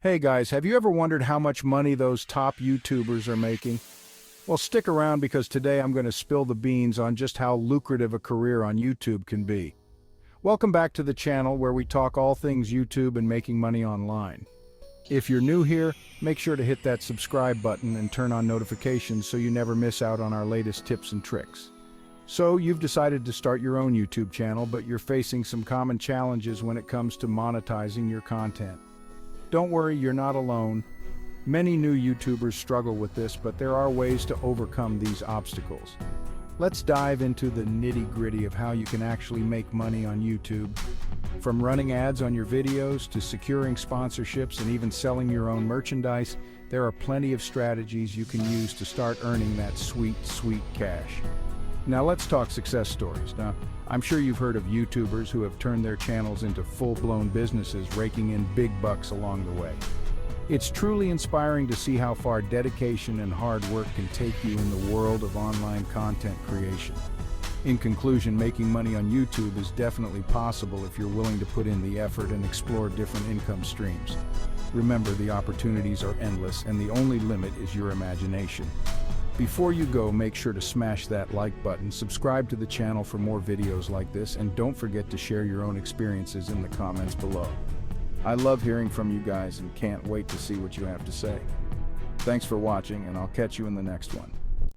Hey guys, have you ever wondered how much money those top YouTubers are making? Well, stick around because today I'm going to spill the beans on just how lucrative a career on YouTube can be. Welcome back to the channel where we talk all things YouTube and making money online. If you're new here, make sure to hit that subscribe button and turn on notifications so you never miss out on our latest tips and tricks. So, you've decided to start your own YouTube channel, but you're facing some common challenges when it comes to monetizing your content. Don't worry, you're not alone. Many new YouTubers struggle with this, but there are ways to overcome these obstacles. Let's dive into the nitty-gritty of how you can actually make money on YouTube. From running ads on your videos to securing sponsorships and even selling your own merchandise, there are plenty of strategies you can use to start earning that sweet, sweet cash. Now let's talk success stories. Now, I'm sure you've heard of YouTubers who have turned their channels into full-blown businesses, raking in big bucks along the way. It's truly inspiring to see how far dedication and hard work can take you in the world of online content creation. In conclusion, making money on YouTube is definitely possible if you're willing to put in the effort and explore different income streams. Remember, the opportunities are endless, and the only limit is your imagination. Before you go, make sure to smash that like button, subscribe to the channel for more videos like this, and don't forget to share your own experiences in the comments below. I love hearing from you guys and can't wait to see what you have to say. Thanks for watching, and I'll catch you in the next one.